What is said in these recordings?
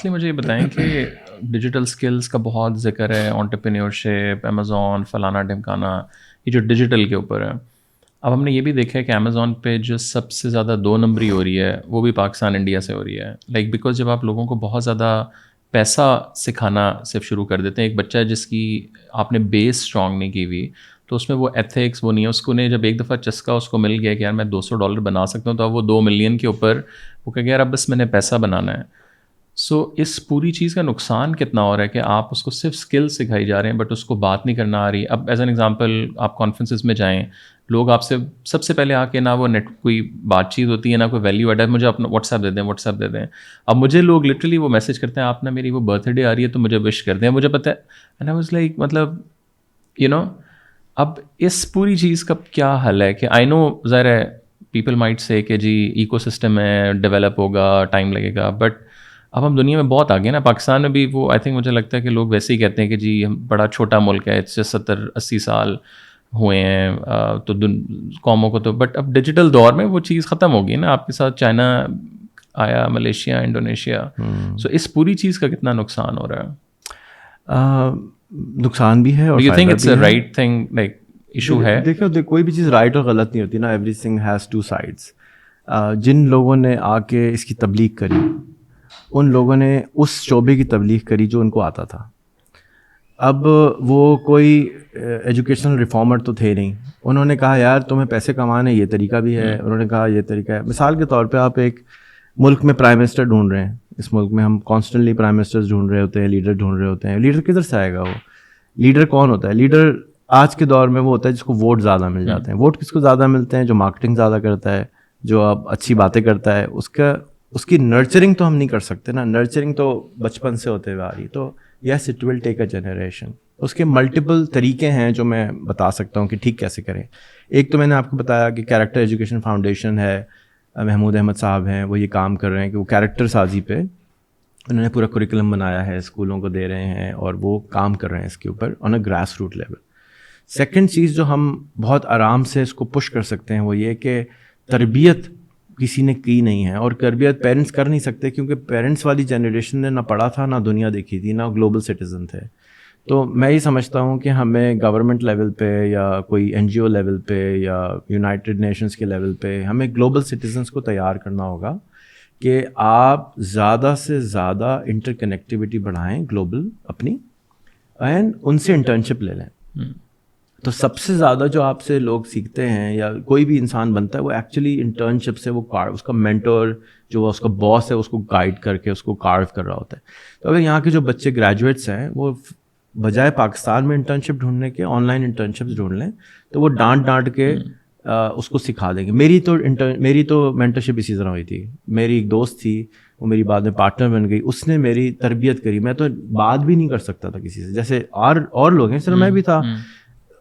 Lastly مجھے یہ بتائیں کہ ڈیجیٹل اسکلس کا بہت ذکر ہے، انٹرپرینیورشپ، امیزون، فلانا ڈھمکانا، یہ جو ڈیجیٹل کے اوپر ہے. اب ہم نے یہ بھی دیکھا ہے کہ امیزون پہ جو سب سے زیادہ 2 نمبری ہو رہی ہے وہ بھی پاکستان انڈیا سے ہو رہی ہے. لائک بیکاز جب آپ لوگوں کو بہت زیادہ پیسہ سکھانا صرف شروع کر دیتے ہیں، ایک بچہ جس کی آپ نے بیس اسٹرانگ نہیں کی ہوئی تو اس میں وہ ایتھکس وہ نہیں ہے. اس کو نے جب ایک دفعہ چسکا اس کو مل گیا کہ یار میں $200 بنا سکتا ہوں، تو اب وہ 2 ملین کے اوپر وہ کہ یار اب بس میں نے پیسہ بنانا ہے. سو اس پوری چیز کا نقصان کتنا ہو رہا ہے کہ آپ اس کو صرف اسکل سکھائی جا رہے ہیں بٹ اس کو بات نہیں کرنا آ رہی. اب ایز این ایگزامپل آپ کانفرنسز میں جائیں، لوگ آپ سے سب سے پہلے آ کے نہ وہ نیٹ کوئی بات چیت ہوتی ہے نہ کوئی ویلیو ایڈ ہے. مجھے اپنا واٹس ایپ دے دیں. اب مجھے لوگ لٹرلی وہ میسج کرتے ہیں آپ نا میری وہ برتھ ڈے آ رہی ہے تو مجھے وش کر دیں. مجھے پتہ ہے اینڈ آئی واز لائک مطلب اب اس پوری چیز کا کیا حل ہے؟ کہ آئی نو ظاہر ہے پیپل مائٹ سے کہ جی ایکو سسٹم ہے، ڈیولپ ہوگا، ٹائم لگے گا، بٹ اب ہم دنیا میں بہت آگے نا. پاکستان میں بھی وہ آئی تھنک مجھے لگتا ہے کہ لوگ ویسے ہی کہتے ہیں کہ جی ہم بڑا چھوٹا ملک ہے، 70-80 سال ہوئے ہیں تو قوموں کو تو. بٹ اب ڈیجیٹل دور میں وہ چیز ختم ہوگی نا. آپ کے ساتھ چائنا آیا، ملیشیا، انڈونیشیا. سو اس پوری چیز کا کتنا نقصان ہو رہا ہے؟ نقصان بھی ہے اور you think it's a right thing like issue ہے؟ دیکھو کوئی بھی چیز رائٹ اور غلط نہیں ہوتی نا. Every thing has 2 sides. جن لوگوں نے آ کے اس کی تبلیغ کری ان لوگوں نے اس شعبے کی تبلیغ کری جو ان کو آتا تھا. اب وہ کوئی ایجوکیشنل ریفارمر تو تھے نہیں. انہوں نے کہا یار تمہیں پیسے کمانے یہ طریقہ بھی ہے. انہوں نے کہا یہ طریقہ ہے. مثال کے طور پہ آپ ایک ملک میں پرائم منسٹر ڈھونڈ رہے ہیں. اس ملک میں ہم کانسٹنٹلی پرائم منسٹرز ڈھونڈ رہے ہوتے ہیں، لیڈر ڈھونڈ رہے ہوتے ہیں. لیڈر کدھر سے آئے گا؟ وہ لیڈر کون ہوتا ہے؟ لیڈر آج کے دور میں وہ ہوتا ہے جس کو ووٹ زیادہ مل جاتے ہیں. ووٹ کس کو زیادہ ملتے ہیں؟ جو مارکیٹنگ زیادہ کرتا ہے، جو اب اچھی باتیں کرتا ہے. اس کی نرچرنگ تو ہم نہیں کر سکتے نا. نرچرنگ تو بچپن سے ہوتے ہوئے آ رہی. تو yes it will take a generation. اس کے ملٹیپل طریقے ہیں جو میں بتا سکتا ہوں کہ ٹھیک کیسے کریں. ایک تو میں نے آپ کو بتایا کہ کیریکٹر ایجوکیشن فاؤنڈیشن ہے، محمود احمد صاحب ہیں، وہ یہ کام کر رہے ہیں کہ وہ کیریکٹر سازی پہ انہوں نے پورا کریکولم بنایا ہے، اسکولوں کو دے رہے ہیں اور وہ کام کر رہے ہیں اس کے اوپر آن اے گراس روٹ لیول. سیکنڈ چیز جو ہم بہت آرام سے اس کو پش کر سکتے ہیں وہ یہ کہ تربیت کسی نے کی نہیں ہے. اور تربیت پیرنٹس کر نہیں سکتے کیونکہ پیرنٹس والی جنریشن نے نہ پڑھا تھا، نہ دنیا دیکھی تھی، نہ گلوبل سٹیزن تھے. تو میں یہ سمجھتا ہوں کہ ہمیں گورنمنٹ لیول پہ یا کوئی این جی او لیول پہ یا یونائٹڈ نیشنز کے لیول پہ ہمیں گلوبل سٹیزنس کو تیار کرنا ہوگا کہ آپ زیادہ سے زیادہ انٹر کنیکٹیوٹی بڑھائیں گلوبل اپنی، اینڈ ان سے انٹرنشپ لے لیں. تو سب سے زیادہ جو آپ سے لوگ سیکھتے ہیں یا کوئی بھی انسان بنتا ہے وہ ایکچولی انٹرنشپ سے. وہ اس کا مینٹور جو اس کا باس ہے اس کو گائیڈ کر کے اس کو کارو کر رہا ہوتا ہے. تو اگر یہاں کے جو بچے گریجویٹس ہیں وہ بجائے پاکستان میں انٹرنشپ ڈھونڈنے کے آن لائن انٹرنشپس ڈھونڈ لیں تو وہ ڈانٹ کے اس کو سکھا دیں گے. میری تو مینٹرشپ اسی طرح ہوئی تھی. میری ایک دوست تھی، وہ میری بعد میں پارٹنر بن گئی. اس نے میری تربیت کری. میں تو بات بھی نہیں کر سکتا تھا کسی سے، جیسے اور لوگ ہیں اس طرح میں بھی تھا،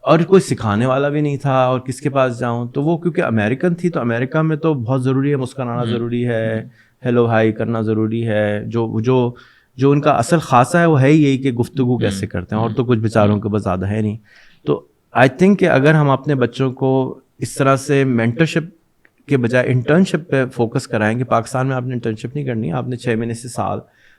اور کوئی سکھانے والا بھی نہیں تھا. اور کس کے پاس جاؤں؟ تو وہ کیونکہ امریکن تھی، تو امریکہ میں تو بہت ضروری ہے مسکرانا ضروری ہے، ہیلو ہائی کرنا ضروری ہے. جو ان کا اصل خاصہ ہے وہ ہے ہی یہی کہ گفتگو کیسے کرتے ہیں، اور تو کچھ بیچاروں کے بس زیادہ ہے نہیں. تو آئی تھنک کہ اگر ہم اپنے بچوں کو اس طرح سے مینٹرشپ کے بجائے انٹرنشپ پہ فوکس کرائیں کہ پاکستان میں آپ نے انٹرنشپ نہیں کرنی، آپ نے 6 مہینے سے سال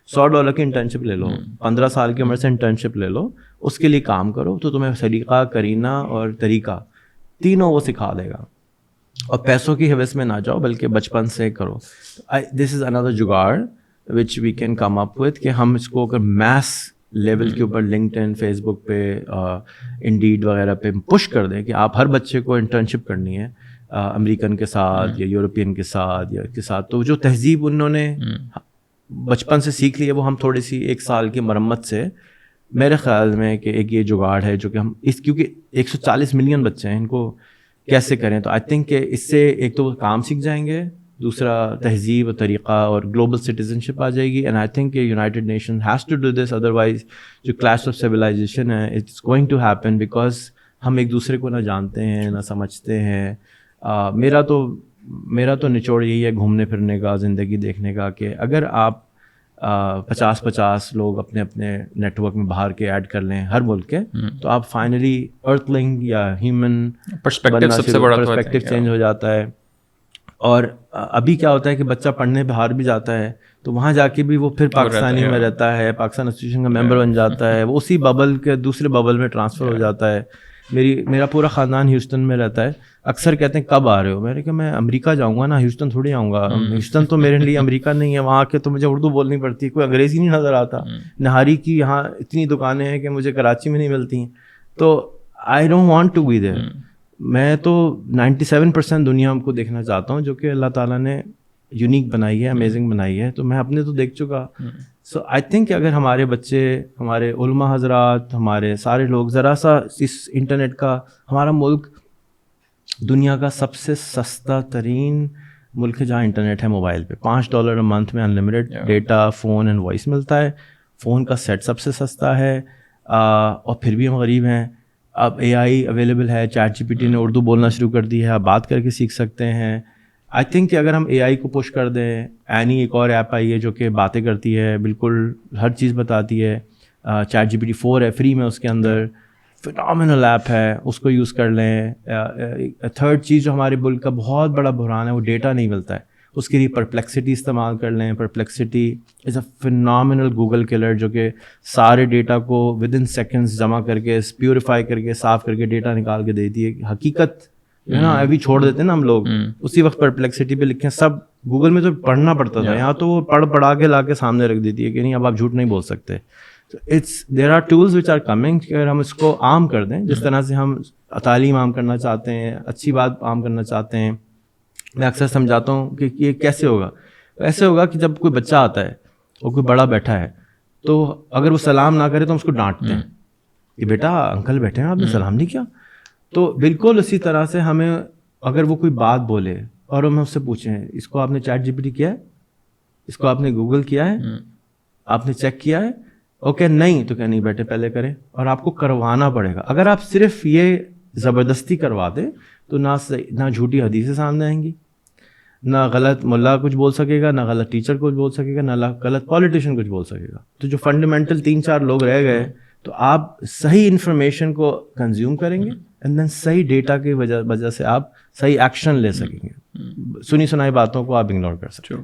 $100 کی انٹرنشپ لے لو، 15 سال کی عمر سے انٹرنشپ لے لو، اس کے لیے کام کرو، تو تمہیں سلیقہ، کرینہ اور طریقہ تینوں وہ سکھا دے گا. اور پیسوں کی حوث میں نہ جاؤ بلکہ بچپن سے کرو. دس از اندر جگاڑ وچ we can come up with کہ ہم اس کو اگر میس لیول کے اوپر لنکڈ ان، فیس بک پہ، انڈیڈ وغیرہ پہ پش کر دیں کہ آپ ہر بچے کو انٹرنشپ کرنی ہے امریکن کے ساتھ یا یورپین کے ساتھ یا کے ساتھ. تو جو تہذیب انہوں نے بچپن سے سیکھ لی ہے وہ ہم تھوڑی سی 1 سال کی مرمت سے، میرے خیال میں کہ ایک یہ جگاڑ ہے جو کہ ہم کیونکہ 140 ملین بچے ہیں، ان کو کیسے کریں. تو آئی تھنک کہ اس سے ایک تو وہ کام سیکھ جائیں گے، دوسرا تہذیب و طریقہ اور گلوبل سٹیزنشپ آ جائے گی. اینڈ آئی تھنک کہ United Nation has to do this, otherwise جو کلیش آف سویلائزیشن ہے it's going to happen, because ہم ایک دوسرے کو نہ جانتے ہیں نہ سمجھتے ہیں. میرا تو نچوڑ یہی ہے گھومنے پھرنے کا، زندگی دیکھنے کا، کہ اگر آپ 50 لوگ اپنے اپنے نیٹ ورک میں باہر کے ایڈ کر لیں ہر ملک کے، تو آپ فائنلی ارتھ لنگ یا ہیومن پرسپیکٹیو سب سے بڑا پرسپیکٹیو چینج ہو جاتا ہے. اور ابھی کیا ہوتا ہے کہ بچہ پڑھنے باہر بھی جاتا ہے تو وہاں جا کے بھی وہ پھر پاکستانی میں رہتا ہے, پاکستان ایسوسیشن کا ممبر بن جاتا ہے, وہ اسی ببل کے دوسرے ببل میں ٹرانسفر ہو جاتا ہے. میرا پورا خاندان ہیوسٹن میں رہتا ہے. اکثر کہتے ہیں کب آ رہے ہو, میں نے کہا میں امریکہ جاؤں گا نا, ہیوسٹن تھوڑی آؤں گا. ہیوسٹن تو میرے لیے امریکہ نہیں ہے, وہاں آ کے تو مجھے اردو بولنی پڑتی ہے, کوئی انگریزی نہیں نظر آتا. نہاری کی یہاں اتنی دکانیں ہیں کہ مجھے کراچی میں نہیں ملتی ہیں. تو I don't want to be there. میں تو 97% دنیا کو دیکھنا چاہتا ہوں جو کہ اللہ تعالیٰ نے یونیک بنائی ہے, امیزنگ بنائی ہے. تو میں اپنے تو دیکھ چکا. سو آئی تھنک کہ اگر ہمارے بچے, ہمارے علماء حضرات, ہمارے سارے لوگ ذرا سا اس انٹرنیٹ کا, ہمارا ملک دنیا کا سب سے سستا ترین ملک ہے جہاں انٹرنیٹ ہے موبائل پہ. $5 منتھ میں unlimited data, phone and voice ملتا ہے. فون کا سیٹ سب سے سستا ہے, اور پھر بھی ہم غریب ہیں. اب اے آئی اویلیبل ہے, چیٹ جی پی ٹی نے اردو بولنا شروع کر دی ہے, آپ بات کر کے سیکھ سکتے ہیں. آئی تھنک کہ اگر ہم اے آئی کو پش کر دیں, اینی ایک اور ایپ آئی ہے جو کہ باتیں کرتی ہے, بالکل ہر چیز بتاتی ہے. چیٹ جی پی ٹی 4 ہے, فری میں اس کے اندر, فینامنل ایپ ہے, اس کو یوز کر لیں. تھرڈ چیز جو ہمارے ملک کا بہت بڑا بحران ہے وہ ڈیٹا نہیں ملتا ہے, اس کے لیے پرپلیکسٹی استعمال کر لیں. پرپلیکسٹی از اے فینامنل گوگل کلر جو کہ سارے ڈیٹا کو ود ان سیکنڈس جمع کر کے, پیوریفائی کر کے, صاف کر کے ڈیٹا نکال کے دیتی ہے. حقیقت جو ہے نا ابھی چھوڑ دیتے ہیں نا ہم لوگ, اسی وقت پرپلیکسٹی پہ لکھیں. سب گوگل میں تو پڑھنا پڑتا تھا, یہاں تو وہ پڑھا کے لا کے سامنے رکھ دیتی ہے کہ نہیں اب آپ جھوٹ نہیں بول سکتے. There are tools which are coming. اگر ہم اس کو عام کر دیں, جس طرح سے ہم تعلیم عام کرنا چاہتے ہیں, اچھی بات عام کرنا چاہتے ہیں, میں اکثر سمجھاتا ہوں کہ یہ کیسے ہوگا. ایسے ہوگا کہ جب کوئی بچہ آتا ہے اور کوئی بڑا بیٹھا ہے تو اگر وہ سلام نہ کرے تو ہم اس کو ڈانٹتے ہیں کہ بیٹا انکل بیٹھے ہیں, آپ نے سلام نہیں کیا. تو بالکل اسی طرح سے ہمیں اگر وہ کوئی بات بولے اور ہم اس سے پوچھیں اس کو آپ نے چیٹ جی پی ٹی کیا ہے, اس کو آپ نے گوگل کیا ہے, آپ نے چیک کیا ہے, اوکے نہیں تو کیا نہیں بیٹے پہلے کریں, اور آپ کو کروانا پڑے گا. اگر آپ صرف یہ زبردستی کروا دیں تو نہ جھوٹی حدیثیں سامنے آئیں گی, نہ غلط ملا کچھ بول سکے گا, نہ غلط ٹیچر کچھ بول سکے گا, نہ غلط پولیٹیشین کچھ بول سکے گا. تو جو فنڈامنٹل 3-4 لوگ رہ گئے, تو آپ صحیح انفارمیشن کو کنزیوم کریں گے اینڈ دین صحیح ڈیٹا کی وجہ سے آپ صحیح ایکشن لے سکیں گے. سنی سنائی باتوں کو آپ اگنور کر سکتے ہیں.